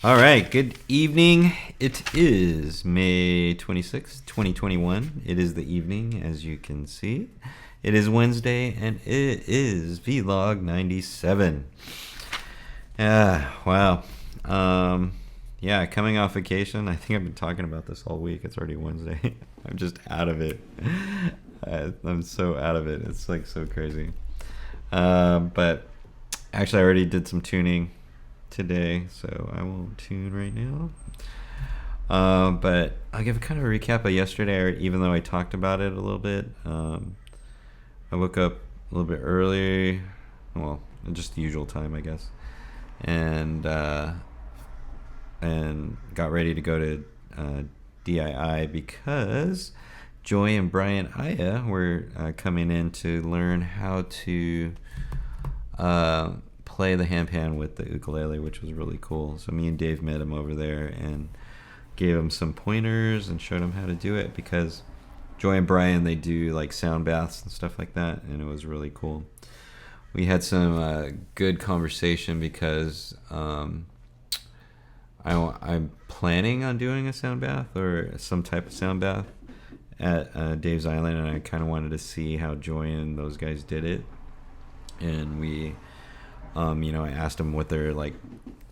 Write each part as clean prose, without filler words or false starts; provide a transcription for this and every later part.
All right, good evening. It is May 26th, 2021. It is the evening, as you can see. It is Wednesday, and it is Vlog 97. Wow. Yeah, coming off vacation. I think I've been talking about this all week. It's already Wednesday. I'm just out of it. I'm so out of it. It's like so crazy. But actually, I already did some tuning today, so I won't tune right now. But I'll give kind of a recap of yesterday, even though I talked about it a little bit. I woke up a little bit early, well, just the usual time, I guess, and got ready to go to DII because Joy and Brian Aya were coming in to learn how to play the handpan with the ukulele, which was really cool. So me and Dave met him over there and gave him some pointers and showed him how to do it, because Joy and Brian, they do like sound baths and stuff like that, and it was really cool. We had some good conversation because I'm planning on doing a sound bath or some type of sound bath at Dave's Island, and I kind of wanted to see how Joy and those guys did it. And we I asked them what their, like,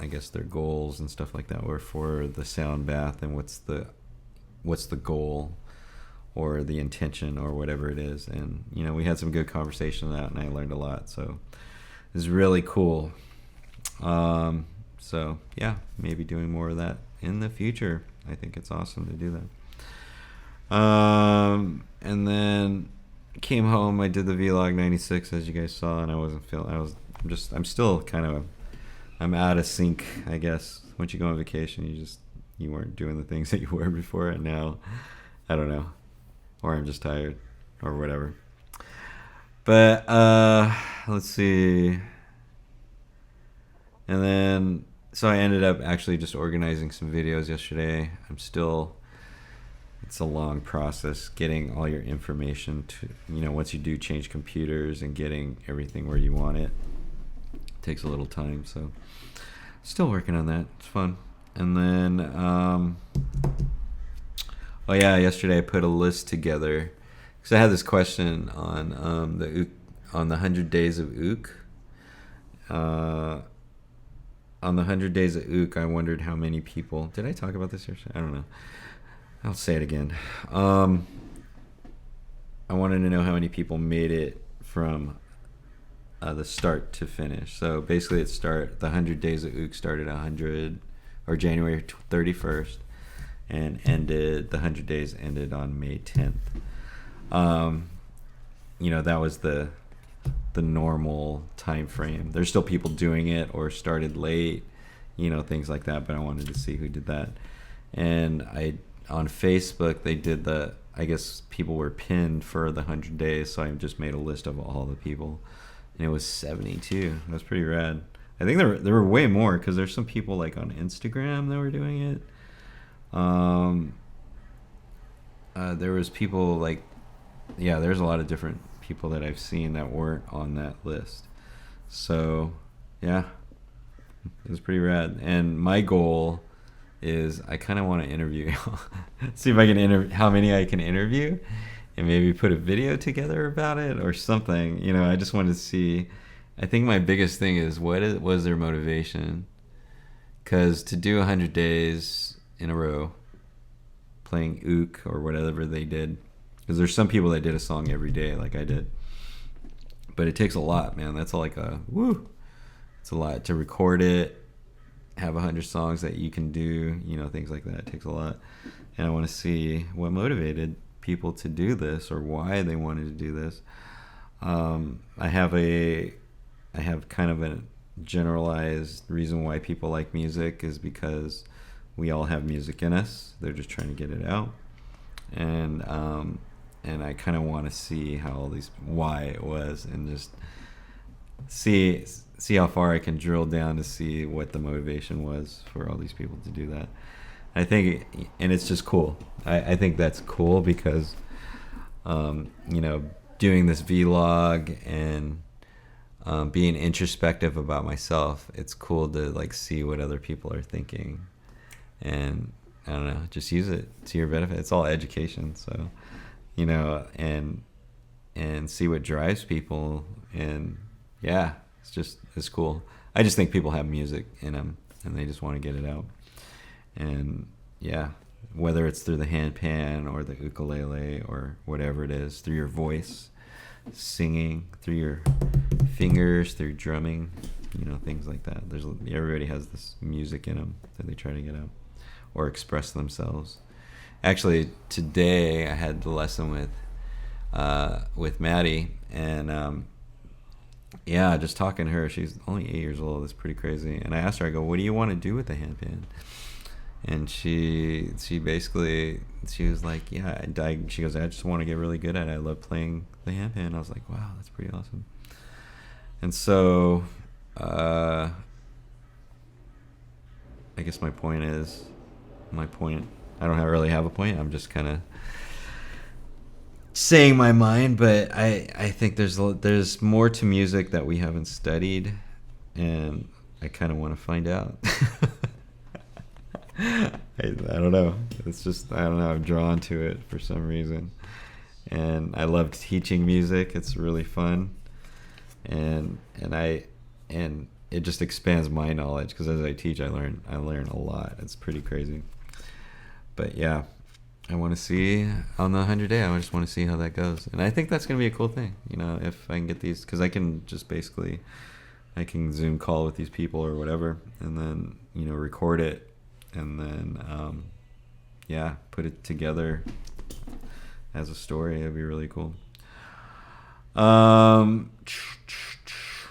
I guess their goals and stuff like that were for the sound bath, and what's the goal or the intention or whatever it is. And we had some good conversation on that, and I learned a lot, so it was really cool. So yeah, maybe doing more of that in the future. I think it's awesome to do that. And then came home. I did the Vlog 96, as you guys saw, and I'm still kind of, I'm out of sync, I guess. Once you go on vacation, you weren't doing the things that you were before, and now, I don't know, or I'm just tired, or whatever. But, let's see. And then, so I ended up actually just organizing some videos yesterday. It's a long process getting all your information to, once you do change computers and getting everything where you want it. Takes a little time, so still working on that. It's fun. And then yesterday I put a list together because I had this question on the 100 days of Ook. On the 100 days of Ook, I wondered how many people, did I talk about this yesterday? I don't know, I'll say it again. I wanted to know how many people made it from the start to finish. So basically the 100 days of Ook started January 31st, and the 100 days ended on May 10th. That was the normal time frame. There's still people doing it or started late, things like that, but I wanted to see who did that. And on Facebook, they did I guess people were pinned for the 100 days, so I just made a list of all the people. And it was 72. That was pretty rad. I think there were way more, because there's some people like on Instagram that were doing it. There was people like, there's a lot of different people that I've seen that weren't on that list. So yeah, it was pretty rad. And my goal is I kind of want to interview see if I can how many I can interview, and maybe put a video together about it or something. I just wanted to see. I think my biggest thing is what was their motivation, because to do 100 days in a row playing Ook or whatever they did, because there's some people that did a song every day like I did, but it takes a lot, man. That's like it's a lot to record it, have 100 songs that you can do, things like that. It takes a lot, and I want to see what motivated people to do this, or why they wanted to do this. I have kind of a generalized reason why people like music is because we all have music in us. They're just trying to get it out, and I kind of want to see why it was, and just see how far I can drill down to see what the motivation was for all these people to do that. I think, and it's just cool. I think that's cool because, doing this vlog and being introspective about myself, it's cool to like see what other people are thinking, and I don't know, just use it to your benefit. It's all education, so and see what drives people, and yeah, it's cool. I just think people have music in them and they just want to get it out, and yeah, whether it's through the handpan or the ukulele or whatever it is, through your voice, singing, through your fingers, through drumming, things like that. Everybody has this music in them that they try to get out or express themselves. Actually, today I had the lesson with Maddie, and just talking to her. She's only 8 years old. It's pretty crazy. And I asked her, I go, "What do you want to do with the handpan?" And she basically, she was like, "Yeah," she goes, "I just want to get really good at it. I love playing the handpan." I was like, "Wow, that's pretty awesome." And so, I guess my point, I don't really have a point. I'm just kind of saying my mind, but I think there's more to music that we haven't studied, and I kind of want to find out. I don't know. It's just, I don't know. I'm drawn to it for some reason, and I love teaching music. It's really fun, and it just expands my knowledge, because as I teach, I learn a lot. It's pretty crazy. But yeah, I want to see on the 100 day. I just want to see how that goes, and I think that's gonna be a cool thing. If I can get these, because I can just basically, I can Zoom call with these people or whatever, and then record it, and then put it together as a story. It'd be really cool.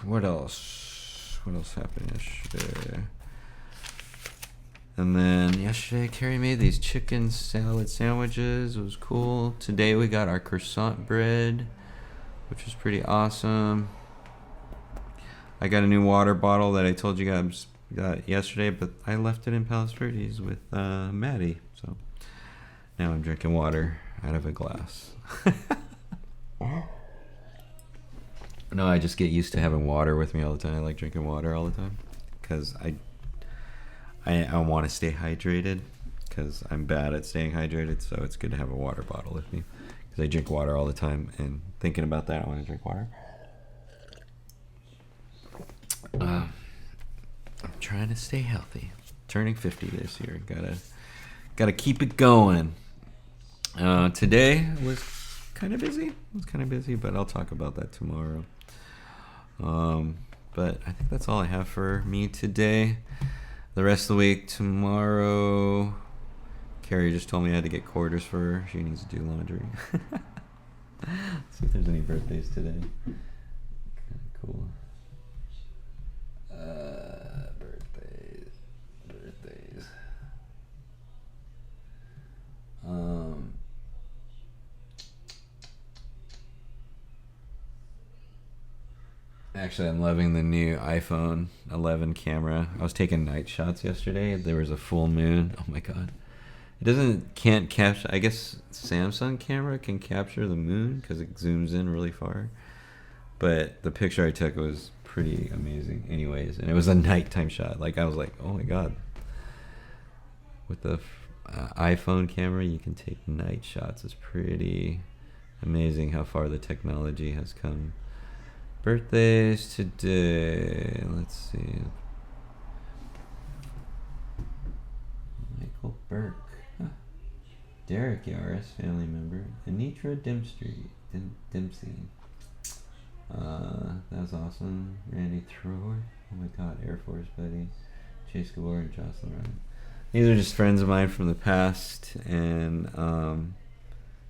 What else happened yesterday? And then yesterday, Carrie made these chicken salad sandwiches. It was cool. Today we got our croissant bread, which was pretty awesome. I got a new water bottle that I told you guys got yesterday, but I left it in Palos Verdes with Maddie. So now I'm drinking water out of a glass. No, I just get used to having water with me all the time. I like drinking water all the time because I want to stay hydrated, because I'm bad at staying hydrated. So it's good to have a water bottle with me, because I drink water all the time. And thinking about that, I want to drink water. I'm trying to stay healthy. Turning 50 this year. Gotta keep it going. Today was kind of busy. But I'll talk about that tomorrow. But I think that's all I have for me today. The rest of the week, tomorrow, Carrie just told me I had to get quarters for her. She needs to do laundry. See if there's any birthdays today. Kind of cool. Birthdays. Actually, I'm loving the new iPhone 11 camera. I was taking night shots yesterday. There was a full moon. Oh my god. Can't capture. I guess Samsung camera can capture the moon because it zooms in really far. But the picture I took was pretty amazing anyways. And it was a nighttime shot. Like, I was like, oh my god. With the iPhone camera, you can take night shots. It's pretty amazing how far the technology has come. Birthdays today. Let's see. Michael Burke. Huh. Derek Yaris, family member. Anitra Dempsey. That was awesome. Randy Troy. Oh my god, Air Force buddy. Chase Gabor and Jocelyn Ryan. These are just friends of mine from the past, and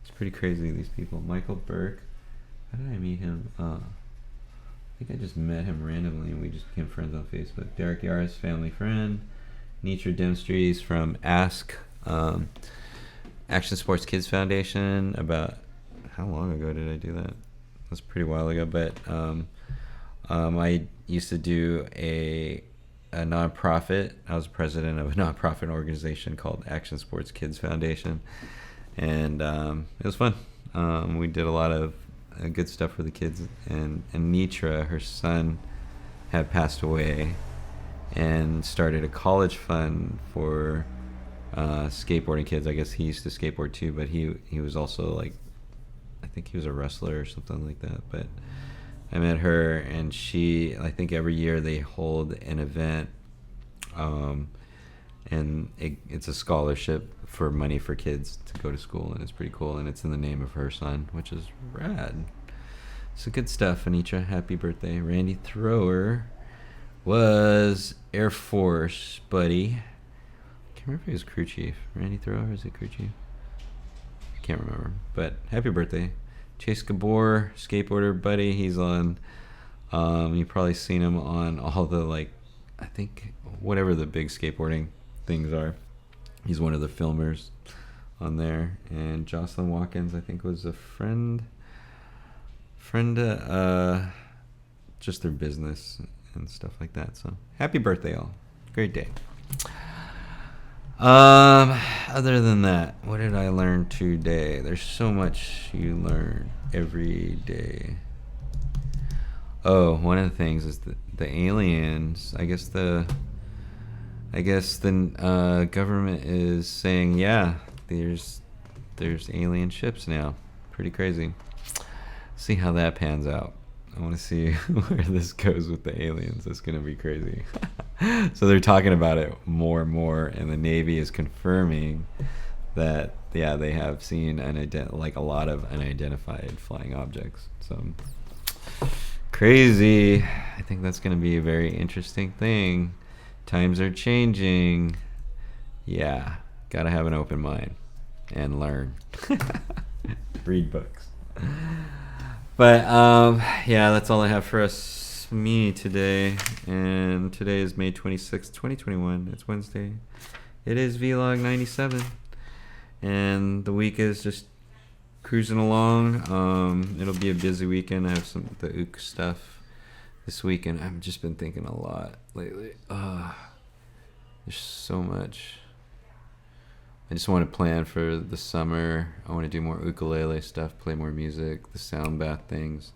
it's pretty crazy, these people. Michael Burke. How did I meet him? I think I just met him randomly and we just became friends on Facebook. Derek Yaris, family friend. Nitra Dempsey's from Action Sports Kids Foundation. About how long ago did I do that? It was a pretty while ago, but I used to do a nonprofit. I was president of a nonprofit organization called Action Sports Kids Foundation, and it was fun. We did a lot of good stuff for the kids. And Nitra, her son, had passed away, and started a college fund for skateboarding kids. I guess he used to skateboard too, but he was also like, I think he was a wrestler or something like that. But I met her, and I think every year they hold an event, and it's a scholarship for money for kids to go to school, and it's pretty cool, and it's in the name of her son, which is rad. So good stuff, Anitra. Happy birthday. Randy Thrower was Air Force buddy. I can't remember if he was crew chief. Randy Thrower, is it crew chief? I can't remember, but happy birthday. Chase Gabor, skateboarder buddy. He's on, you've probably seen him on all the, like, I think whatever the big skateboarding things are. He's one of the filmers on there. And Jocelyn Watkins, I think, was a friend, just their business and stuff like that. So happy birthday, all. Great day. Other than that, what did I learn today? There's so much you learn every day. Oh, one of the things is the aliens. I guess the government is saying, yeah, there's alien ships now. Pretty crazy. See how that pans out. I want to see where this goes with the aliens. It's going to be crazy. So they're talking about it more and more, and the Navy is confirming that, yeah, they have seen a lot of unidentified flying objects. So crazy. I think that's going to be a very interesting thing. Times are changing. Yeah, got to have an open mind and learn. Read books. But yeah, that's all I have for me today. And today is May 26th, 2021. It's Wednesday. It is Vlog 97. And the week is just cruising along. It'll be a busy weekend. I have the ook stuff this weekend. I've just been thinking a lot lately. There's so much. I just want to plan for the summer. I want to do more ukulele stuff, play more music, the sound bath things,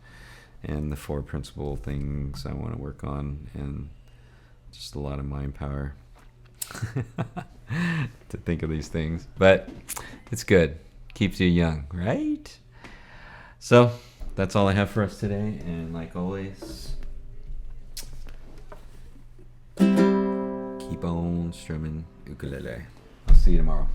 and the 4 principal things I want to work on, and just a lot of mind power to think of these things. But it's good. Keeps you young, right? So that's all I have for us today, and like always, keep on strumming ukulele. I'll see you tomorrow.